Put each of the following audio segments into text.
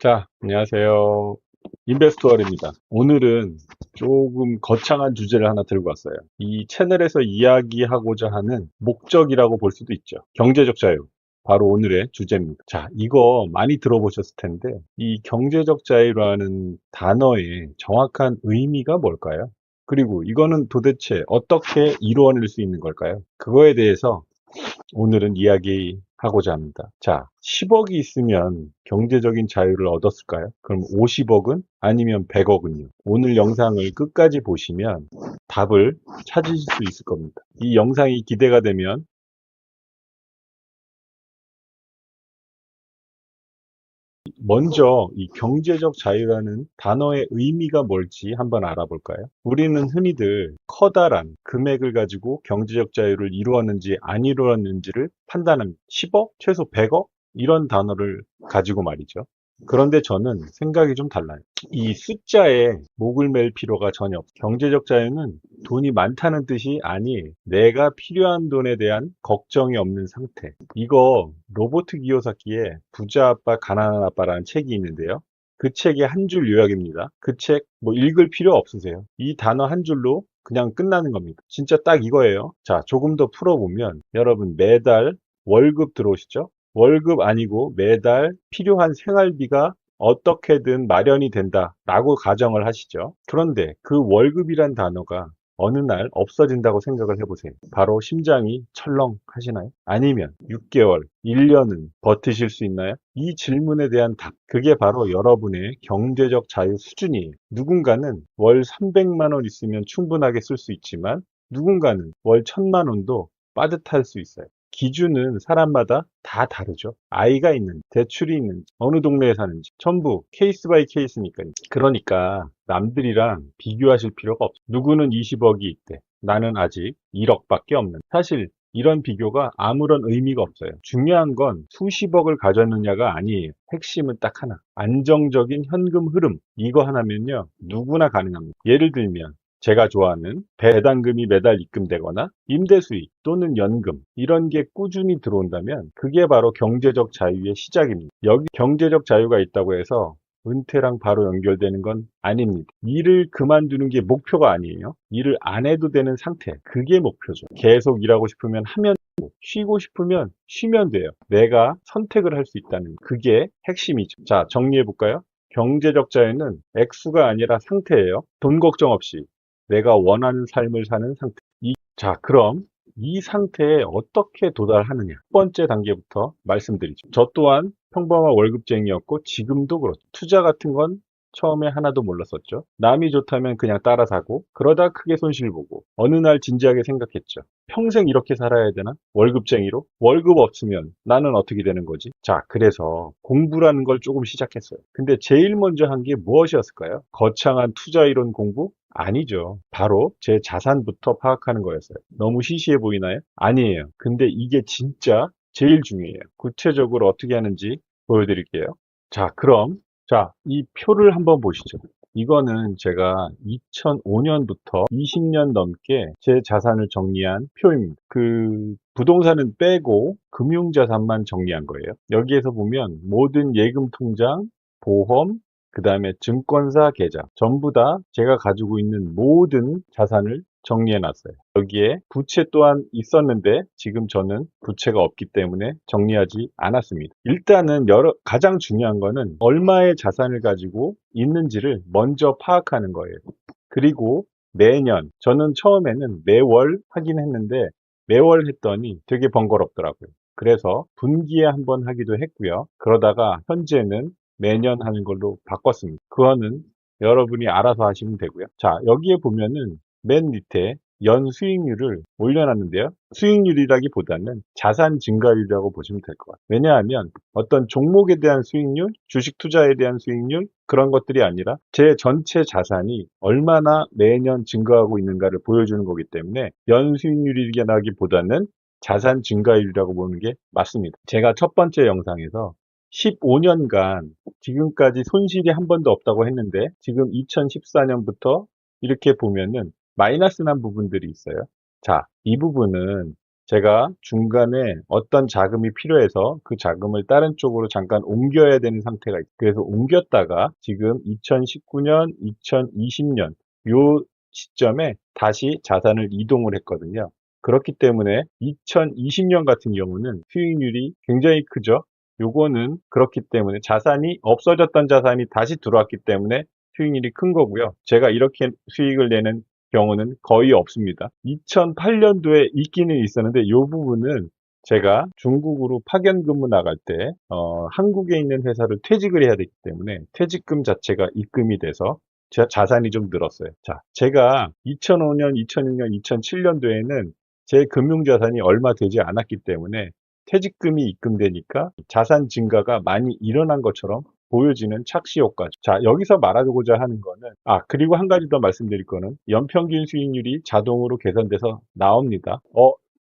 자, 안녕하세요. 인베스토어입니다. 오늘은 조금 거창한 주제를 하나 들고 왔어요. 이 채널에서 이야기하고자 하는 목적이라고 볼 수도 있죠. 경제적 자유. 바로 오늘의 주제입니다. 자, 이거 많이 들어보셨을 텐데, 이 경제적 자유라는 단어의 정확한 의미가 뭘까요? 그리고 이거는 도대체 어떻게 이루어낼 수 있는 걸까요? 그거에 대해서 오늘은 이야기하고자 합니다. 자, 10억이 있으면 경제적인 자유를 얻었을까요? 그럼 50억은? 아니면 100억은요? 오늘 영상을 끝까지 보시면 답을 찾으실 수 있을 겁니다. 이 영상이 기대가 되면 먼저 이 경제적 자유라는 단어의 의미가 뭘지 한번 알아볼까요? 우리는 흔히들 커다란 금액을 가지고 경제적 자유를 이루었는지 안 이루었는지를 판단합니다. 10억? 최소 100억? 이런 단어를 가지고 말이죠. 그런데 저는 생각이 좀 달라요. 이 숫자에 목을 맬 필요가 전혀 없어요. 경제적 자유는 돈이 많다는 뜻이 아니에요. 내가 필요한 돈에 대한 걱정이 없는 상태. 이거 로버트 기요사키의 부자 아빠 가난한 아빠라는 책이 있는데요. 그 책의 한 줄 요약입니다. 그 책 뭐 읽을 필요 없으세요. 이 단어 한 줄로 그냥 끝나는 겁니다. 진짜 딱 이거예요. 자, 조금 더 풀어보면 여러분 매달 월급 들어오시죠? 월급 아니고 매달 필요한 생활비가 어떻게든 마련이 된다라고 가정을 하시죠. 그런데 그 월급이란 단어가 어느 날 없어진다고 생각을 해보세요. 바로 심장이 철렁 하시나요? 아니면 6개월, 1년은 버티실 수 있나요? 이 질문에 대한 답, 그게 바로 여러분의 경제적 자유 수준이에요. 누군가는 월 300만 원 있으면 충분하게 쓸 수 있지만 누군가는 월 1000만 원도 빠듯할 수 있어요. 기준은 사람마다 다 다르죠. 아이가 있는지, 대출이 있는지, 어느 동네에 사는지, 전부 케이스 바이 케이스니까요. 그러니까 남들이랑 비교하실 필요가 없어요. 누구는 20억이 있대. 나는 아직 1억밖에 없는. 사실 이런 비교가 아무런 의미가 없어요. 중요한 건 수십억을 가졌느냐가 아니에요. 핵심은 딱 하나. 안정적인 현금 흐름. 이거 하나면요. 누구나 가능합니다. 예를 들면 제가 좋아하는 배당금이 매달 입금되거나 임대 수익 또는 연금 이런 게 꾸준히 들어온다면 그게 바로 경제적 자유의 시작입니다. 여기 경제적 자유가 있다고 해서 은퇴랑 바로 연결되는 건 아닙니다. 일을 그만두는 게 목표가 아니에요. 일을 안 해도 되는 상태. 그게 목표죠. 계속 일하고 싶으면 하면 되고, 쉬고 싶으면 쉬면 돼요. 내가 선택을 할 수 있다는 그게 핵심이죠. 자, 정리해 볼까요? 경제적 자유는 액수가 아니라 상태예요. 돈 걱정 없이 내가 원하는 삶을 사는 상태. 자, 그럼 이 상태에 어떻게 도달하느냐. 첫 번째 단계부터 말씀드리죠. 저 또한 평범한 월급쟁이였고 지금도 그렇죠. 투자 같은 건 처음에 하나도 몰랐었죠. 남이 좋다면 그냥 따라 사고 그러다 크게 손실 보고 어느 날 진지하게 생각했죠. 평생 이렇게 살아야 되나? 월급쟁이로? 월급 없으면 나는 어떻게 되는 거지? 자, 그래서 공부라는 걸 조금 시작했어요. 근데 제일 먼저 한 게 무엇이었을까요? 거창한 투자 이론 공부? 아니죠. 바로 제 자산부터 파악하는 거였어요. 너무 시시해 보이나요? 아니에요. 근데 이게 진짜 제일 중요해요. 구체적으로 어떻게 하는지 보여드릴게요. 자, 그럼, 자, 이 표를 한번 보시죠. 이거는 제가 2005년부터 20년 넘게 제 자산을 정리한 표입니다. 그 부동산은 빼고 금융자산만 정리한 거예요. 여기에서 보면 모든 예금 통장, 보험, 그 다음에 증권사 계좌 전부 다 제가 가지고 있는 모든 자산을 정리해 놨어요. 여기에 부채 또한 있었는데 지금 저는 부채가 없기 때문에 정리하지 않았습니다. 일단은 가장 중요한 거는 얼마의 자산을 가지고 있는지를 먼저 파악하는 거예요. 그리고 매년 저는 처음에는 매월 하긴 했는데 매월 했더니 되게 번거롭더라고요. 그래서 분기에 한번 하기도 했고요. 그러다가 현재는 매년 하는 걸로 바꿨습니다. 그거는 여러분이 알아서 하시면 되고요. 자, 여기에 보면은 맨 밑에 연 수익률을 올려놨는데요. 수익률이라기보다는 자산 증가율이라고 보시면 될 것 같아요. 왜냐하면 어떤 종목에 대한 수익률, 주식 투자에 대한 수익률 그런 것들이 아니라 제 전체 자산이 얼마나 매년 증가하고 있는가를 보여주는 거기 때문에 연 수익률이라기보다는 자산 증가율이라고 보는 게 맞습니다. 제가 첫 번째 영상에서 15년간 지금까지 손실이 한 번도 없다고 했는데 지금 2014년부터 이렇게 보면은 마이너스 난 부분들이 있어요. 자, 이 부분은 제가 중간에 어떤 자금이 필요해서 그 자금을 다른 쪽으로 잠깐 옮겨야 되는 상태가 있어요. 그래서 옮겼다가 지금 2019년, 2020년 요 시점에 다시 자산을 이동을 했거든요. 그렇기 때문에 2020년 같은 경우는 수익률이 굉장히 크죠. 요거는 그렇기 때문에 없어졌던 자산이 다시 들어왔기 때문에 수익률이 큰 거고요. 제가 이렇게 수익을 내는 경우는 거의 없습니다. 2008년도에 있기는 있었는데 이 부분은 제가 중국으로 파견 근무 나갈 때 한국에 있는 회사를 퇴직을 해야 되기 때문에 퇴직금 자체가 입금이 돼서 자산이 좀 늘었어요. 자, 제가 2005년, 2006년, 2007년도에는 제 금융자산이 얼마 되지 않았기 때문에 퇴직금이 입금되니까 자산 증가가 많이 일어난 것처럼 보여지는 착시 효과. 자, 여기서 말하고자 하는 거는, 그리고 한 가지 더 말씀드릴 거는, 연평균 수익률이 자동으로 계산돼서 나옵니다.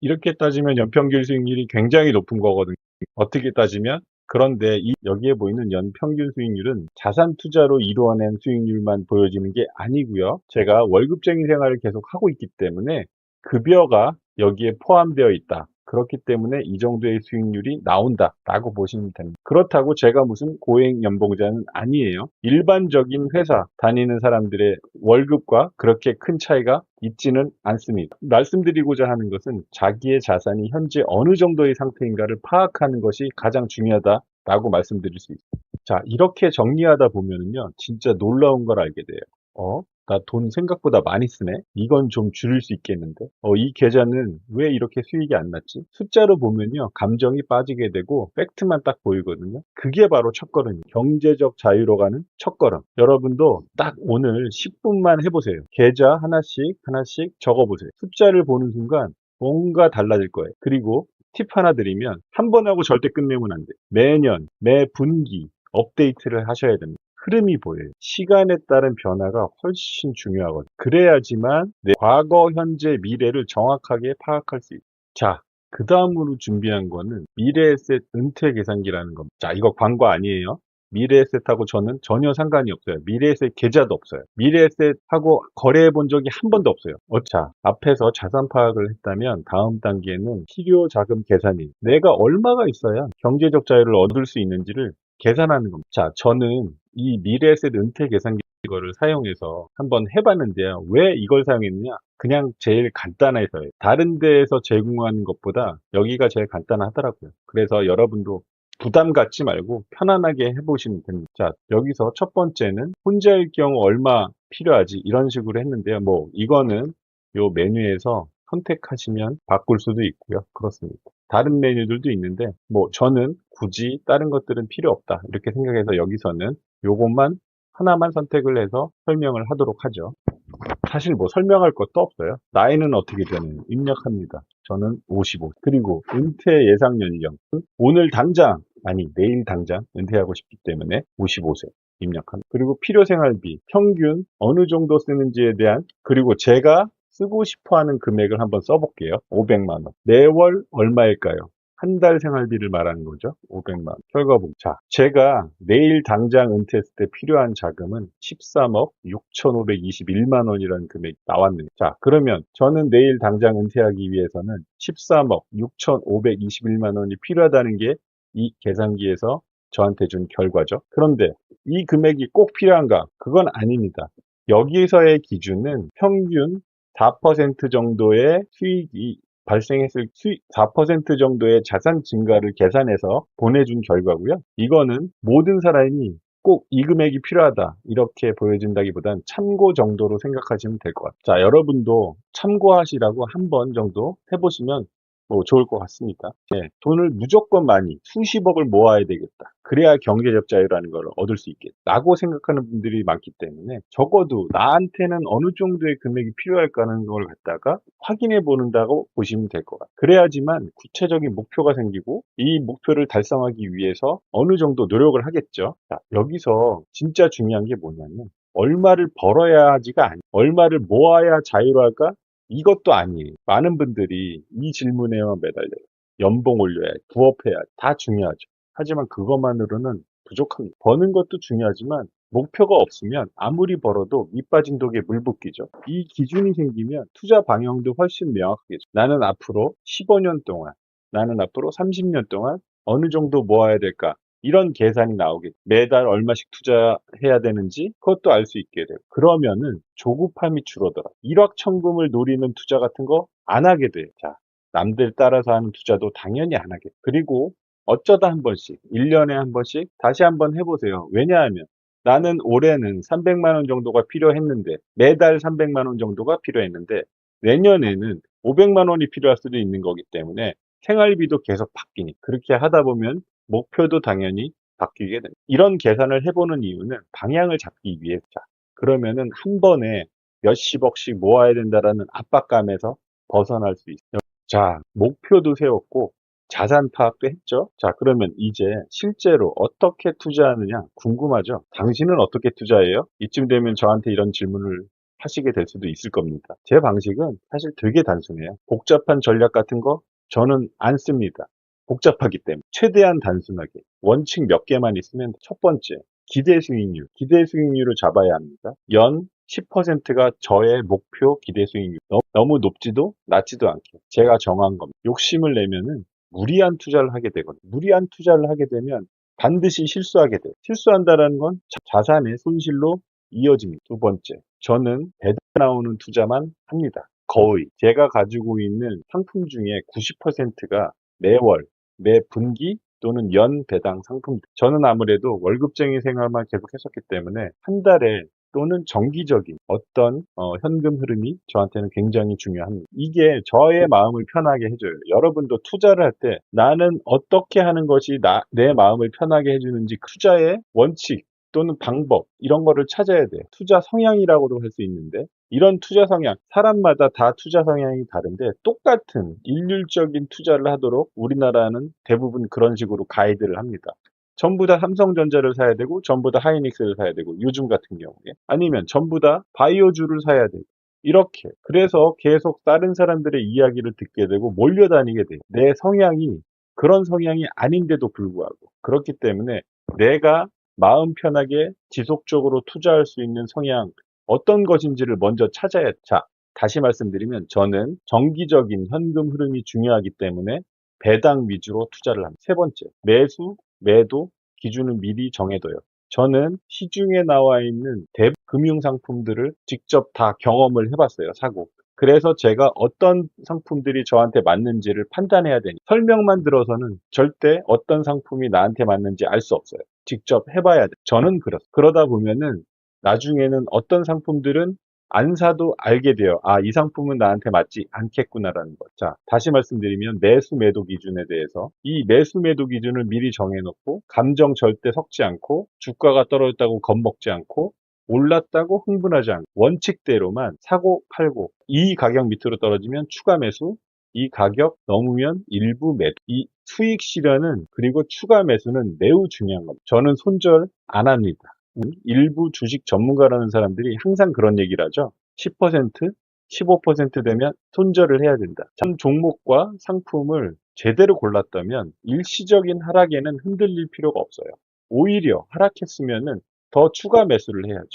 이렇게 따지면 연평균 수익률이 굉장히 높은 거거든요. 어떻게 따지면, 그런데 여기에 보이는 연평균 수익률은 자산 투자로 이루어낸 수익률만 보여지는 게 아니고요. 제가 월급쟁이 생활을 계속 하고 있기 때문에 급여가 여기에 포함되어 있다. 그렇기 때문에 이 정도의 수익률이 나온다라고 보시면 됩니다. 그렇다고 제가 무슨 고액 연봉자는 아니에요. 일반적인 회사 다니는 사람들의 월급과 그렇게 큰 차이가 있지는 않습니다. 말씀드리고자 하는 것은 자기의 자산이 현재 어느 정도의 상태인가를 파악하는 것이 가장 중요하다라고 말씀드릴 수 있습니다. 자, 이렇게 정리하다 보면은요, 진짜 놀라운 걸 알게 돼요. 나 돈 생각보다 많이 쓰네? 이건 좀 줄일 수 있겠는데? 이 계좌는 왜 이렇게 수익이 안 났지? 숫자로 보면요, 감정이 빠지게 되고, 팩트만 딱 보이거든요. 그게 바로 첫걸음이에요. 경제적 자유로 가는 첫걸음. 여러분도 딱 오늘 10분만 해보세요. 계좌 하나씩 적어보세요. 숫자를 보는 순간 뭔가 달라질 거예요. 그리고 팁 하나 드리면, 한 번 하고 절대 끝내면 안 돼요. 매년, 매 분기, 업데이트를 하셔야 됩니다. 흐름이 보여요. 시간에 따른 변화가 훨씬 중요하거든요. 그래야지만 내 과거, 현재, 미래를 정확하게 파악할 수 있어요. 자, 그 다음으로 준비한 거는 미래에셋 은퇴 계산기라는 겁니다. 자, 이거 광고 아니에요. 미래에셋하고 저는 전혀 상관이 없어요. 미래에셋 계좌도 없어요. 미래에셋하고 거래해 본 적이 한 번도 없어요. 자, 앞에서 자산 파악을 했다면 다음 단계는 필요 자금 계산이 내가 얼마가 있어야 경제적 자유를 얻을 수 있는지를 계산하는 겁니다. 자, 저는 이 미래에셋 은퇴 계산기 이거를 사용해서 한번 해봤는데요. 왜 이걸 사용했느냐? 그냥 제일 간단해서요. 다른 데에서 제공하는 것보다 여기가 제일 간단하더라고요. 그래서 여러분도 부담 갖지 말고 편안하게 해보시면 됩니다. 자, 여기서 첫 번째는 혼자일 경우 얼마 필요하지? 이런 식으로 했는데요. 이거는 요 메뉴에서 선택하시면 바꿀 수도 있고요. 그렇습니다. 다른 메뉴들도 있는데, 저는 굳이 다른 것들은 필요 없다. 이렇게 생각해서 여기서는 요것만 하나만 선택을 해서 설명을 하도록 하죠. 사실 설명할 것도 없어요. 나이는 어떻게 되나요? 입력합니다. 저는 55. 그리고 은퇴 예상 연령. 오늘 당장, 아니 내일 당장 은퇴하고 싶기 때문에 55세 입력합니다. 그리고 필요 생활비, 평균 어느 정도 쓰는지에 대한, 그리고 제가 쓰고 싶어 하는 금액을 한번 써볼게요. 500만 원. 매월 얼마일까요? 한 달 생활비를 말하는 거죠. 500만 원. 결과 보기. 자, 제가 내일 당장 은퇴했을 때 필요한 자금은 13억 6,521만 원이라는 금액이 나왔네요. 자, 그러면 저는 내일 당장 은퇴하기 위해서는 13억 6,521만 원이 필요하다는 게 이 계산기에서 저한테 준 결과죠. 그런데 이 금액이 꼭 필요한가? 그건 아닙니다. 여기서의 기준은 평균 4% 정도의 수익이 발생했을 4% 정도의 자산 증가를 계산해서 보내준 결과고요. 이거는 모든 사람이 꼭 이 금액이 필요하다 이렇게 보여진다기보단 참고 정도로 생각하시면 될 것 같아요. 자, 여러분도 참고하시라고 한 번 정도 해보시면 좋을 것 같습니다. 돈을 무조건 많이 수십억을 모아야 되겠다. 그래야 경제적 자유라는 걸 얻을 수 있겠다. 라고 생각하는 분들이 많기 때문에 적어도 나한테는 어느 정도의 금액이 필요할까는 걸 갖다가 확인해 보는다고 보시면 될 것 같아요. 그래야지만 구체적인 목표가 생기고 이 목표를 달성하기 위해서 어느 정도 노력을 하겠죠. 자, 여기서 진짜 중요한 게 뭐냐면 얼마를 벌어야 하지가 아니에요. 얼마를 모아야 자유로울까? 이것도 아니에요. 많은 분들이 이 질문에만 매달려요. 연봉 올려야 해, 부업해야 해. 다 중요하죠. 하지만 그것만으로는 부족합니다. 버는 것도 중요하지만 목표가 없으면 아무리 벌어도 밑 빠진 독에 물 붓기죠. 이 기준이 생기면 투자 방향도 훨씬 명확해져. 나는 앞으로 15년 동안, 나는 앞으로 30년 동안 어느 정도 모아야 될까? 이런 계산이 나오겠죠. 매달 얼마씩 투자해야 되는지 그것도 알 수 있게 돼요. 그러면은 조급함이 줄어들어. 일확천금을 노리는 투자 같은 거 안 하게 돼요. 자, 남들 따라서 하는 투자도 당연히 안 하게 돼요. 그리고 어쩌다 한 번씩, 1년에 한 번씩 다시 한번 해보세요. 왜냐하면 나는 올해는 300만 원 정도가 필요했는데, 매달 300만 원 정도가 필요했는데, 내년에는 500만 원이 필요할 수도 있는 거기 때문에 생활비도 계속 바뀌니 그렇게 하다 보면 목표도 당연히 바뀌게 됩니다. 이런 계산을 해보는 이유는 방향을 잡기 위해서죠. 그러면은 한 번에 몇십억씩 모아야 된다라는 압박감에서 벗어날 수 있어요. 자, 목표도 세웠고 자산 파악도 했죠. 자, 그러면 이제 실제로 어떻게 투자하느냐 궁금하죠? 당신은 어떻게 투자해요? 이쯤 되면 저한테 이런 질문을 하시게 될 수도 있을 겁니다. 제 방식은 사실 되게 단순해요. 복잡한 전략 같은 거 저는 안 씁니다. 복잡하기 때문에 최대한 단순하게 원칙 몇 개만 있으면 첫 번째 기대 수익률, 기대 수익률을 잡아야 합니다. 연 10%가 저의 목표 기대 수익률. 너무 높지도 낮지도 않게 제가 정한 겁니다. 욕심을 내면은 무리한 투자를 하게 되거든요. 무리한 투자를 하게 되면 반드시 실수하게 돼요. 실수한다는 건 자산의 손실로 이어집니다. 두 번째, 저는 배당 나오는 투자만 합니다. 거의 제가 가지고 있는 상품 중에 90%가 매월, 매 분기 또는 연 배당 상품. 저는 아무래도 월급쟁이 생활만 계속 했었기 때문에 한 달에 또는 정기적인 어떤 현금 흐름이 저한테는 굉장히 중요합니다. 이게 저의 마음을 편하게 해줘요. 여러분도 투자를 할 때 나는 어떻게 하는 것이 내 마음을 편하게 해주는지 투자의 원칙 또는 방법 이런 거를 찾아야 돼요. 투자 성향이라고도 할 수 있는데 이런 투자 성향, 사람마다 다 투자 성향이 다른데 똑같은 일률적인 투자를 하도록 우리나라는 대부분 그런 식으로 가이드를 합니다. 전부 다 삼성전자를 사야 되고 전부 다 하이닉스를 사야 되고 요즘 같은 경우에 아니면 전부 다 바이오주를 사야 되고 이렇게 그래서 계속 다른 사람들의 이야기를 듣게 되고 몰려다니게 돼요. 내 성향이 그런 성향이 아닌데도 불구하고 그렇기 때문에 내가 마음 편하게 지속적으로 투자할 수 있는 성향 어떤 것인지를 먼저 찾아야. 자, 다시 말씀드리면 저는 정기적인 현금 흐름이 중요하기 때문에 배당 위주로 투자를 합니다. 세 번째, 매수, 매도 기준을 미리 정해둬요. 저는 시중에 나와 있는 대부분 금융상품들을 직접 다 경험을 해봤어요, 사고. 그래서 제가 어떤 상품들이 저한테 맞는지를 판단해야 되니 설명만 들어서는 절대 어떤 상품이 나한테 맞는지 알 수 없어요. 직접 해봐야 돼. 저는 그러다 보면은 나중에는 어떤 상품들은 안 사도 알게 돼요. 아, 이 상품은 나한테 맞지 않겠구나라는 것. 자, 다시 말씀드리면 매수 매도 기준에 대해서 이 매수 매도 기준을 미리 정해놓고 감정 절대 섞지 않고 주가가 떨어졌다고 겁먹지 않고 올랐다고 흥분하지 않고 원칙대로만 사고 팔고 이 가격 밑으로 떨어지면 추가 매수 이 가격 넘으면 일부 매도 이 수익 실현은 그리고 추가 매수는 매우 중요한 겁니다. 저는 손절 안 합니다. 일부 주식 전문가라는 사람들이 항상 그런 얘기를 하죠. 10%, 15% 되면 손절을 해야 된다. 한 종목과 상품을 제대로 골랐다면 일시적인 하락에는 흔들릴 필요가 없어요. 오히려 하락했으면은 더 추가 매수를 해야죠.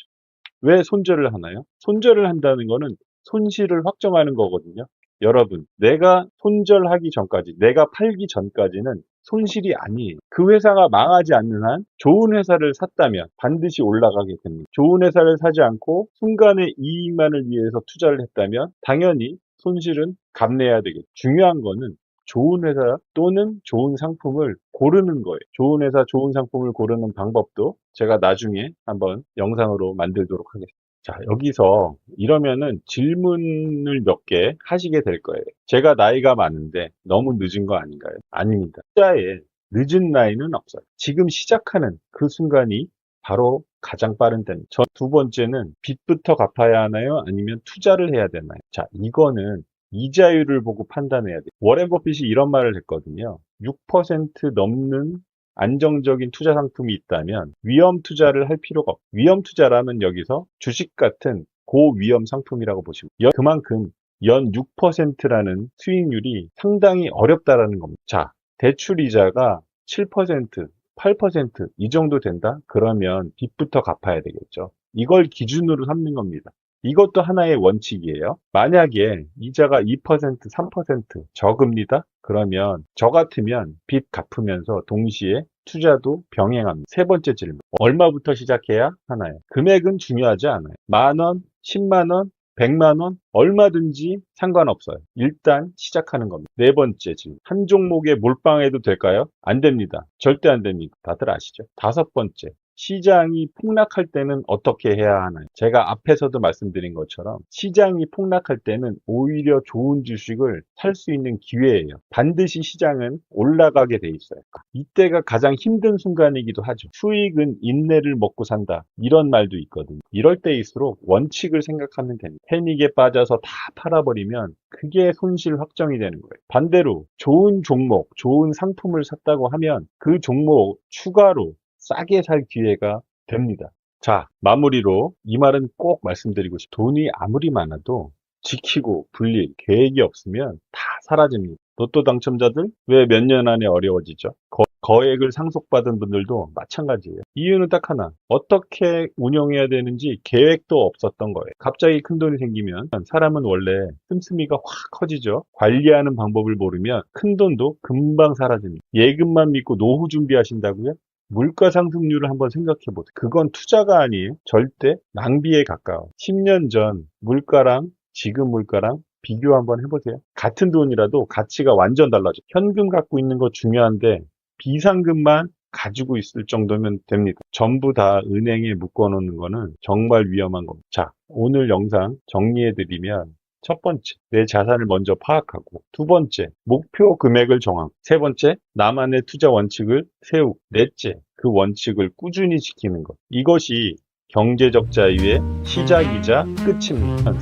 왜 손절을 하나요? 손절을 한다는 거는 손실을 확정하는 거거든요. 여러분, 내가 손절하기 전까지, 내가 팔기 전까지는 손실이 아니에요. 그 회사가 망하지 않는 한 좋은 회사를 샀다면 반드시 올라가게 됩니다. 좋은 회사를 사지 않고 순간의 이익만을 위해서 투자를 했다면 당연히 손실은 감내해야 되겠죠. 중요한 거는 좋은 회사 또는 좋은 상품을 고르는 거예요. 좋은 회사, 좋은 상품을 고르는 방법도 제가 나중에 한번 영상으로 만들도록 하겠습니다. 자, 여기서 이러면은 질문을 몇 개 하시게 될 거예요. 제가 나이가 많은데 너무 늦은 거 아닌가요? 아닙니다. 투자에 늦은 나이는 없어요. 지금 시작하는 그 순간이 바로 가장 빠른 때입니다. 두 번째는 빚부터 갚아야 하나요? 아니면 투자를 해야 되나요? 자, 이거는 이자율을 보고 판단해야 돼요. 워렌 버핏이 이런 말을 했거든요. 6% 넘는 안정적인 투자 상품이 있다면 위험 투자를 할 필요가 없고 위험 투자라면 여기서 주식 같은 고위험 상품이라고 보시면 그만큼 연 6%라는 수익률이 상당히 어렵다라는 겁니다. 자, 대출 이자가 7%, 8%이 정도 된다? 그러면 빚부터 갚아야 되겠죠. 이걸 기준으로 삼는 겁니다. 이것도 하나의 원칙이에요. 만약에 이자가 2%, 3% 저금리다? 그러면 저 같으면 빚 갚으면서 동시에 투자도 병행합니다. 세 번째 질문. 얼마부터 시작해야 하나요? 금액은 중요하지 않아요. 10,000원, 10만원, 100만원, 얼마든지 상관없어요. 일단 시작하는 겁니다. 네 번째 질문. 한 종목에 몰빵해도 될까요? 안 됩니다. 절대 안 됩니다. 다들 아시죠? 다섯 번째. 시장이 폭락할 때는 어떻게 해야 하나요? 제가 앞에서도 말씀드린 것처럼 시장이 폭락할 때는 오히려 좋은 주식을 살 수 있는 기회예요. 반드시 시장은 올라가게 돼 있어요. 이때가 가장 힘든 순간이기도 하죠. 수익은 인내를 먹고 산다. 이런 말도 있거든요. 이럴 때일수록 원칙을 생각하면 됩니다. 패닉에 빠져서 다 팔아버리면 그게 손실 확정이 되는 거예요. 반대로 좋은 종목, 좋은 상품을 샀다고 하면 그 종목 추가로 싸게 살 기회가 됩니다. 자, 마무리로 이 말은 꼭 말씀드리고 싶어요. 돈이 아무리 많아도 지키고 불릴 계획이 없으면 다 사라집니다. 로또 당첨자들 왜 몇 년 안에 어려워지죠? 거액을 상속받은 분들도 마찬가지예요. 이유는 딱 하나. 어떻게 운영해야 되는지 계획도 없었던 거예요. 갑자기 큰 돈이 생기면 사람은 원래 씀씀이가 확 커지죠. 관리하는 방법을 모르면 큰 돈도 금방 사라집니다. 예금만 믿고 노후 준비하신다고요? 물가 상승률을 한번 생각해 보세요. 그건 투자가 아니에요. 절대 낭비에 가까워. 10년 전 물가랑 지금 물가랑 비교 한번 해보세요. 같은 돈이라도 가치가 완전 달라져. 현금 갖고 있는 거 중요한데 비상금만 가지고 있을 정도면 됩니다. 전부 다 은행에 묶어놓는 거는 정말 위험한 겁니다. 자, 오늘 영상 정리해드리면 첫 번째, 내 자산을 먼저 파악하고, 두 번째, 목표 금액을 정하고, 세 번째, 나만의 투자 원칙을 세우고, 넷째, 그 원칙을 꾸준히 지키는 것. 이것이 경제적 자유의 시작이자 끝입니다.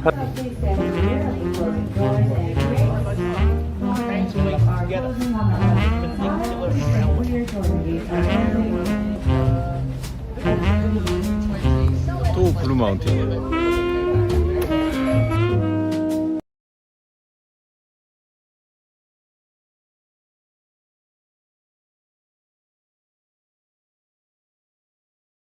또 블루마운틴이네.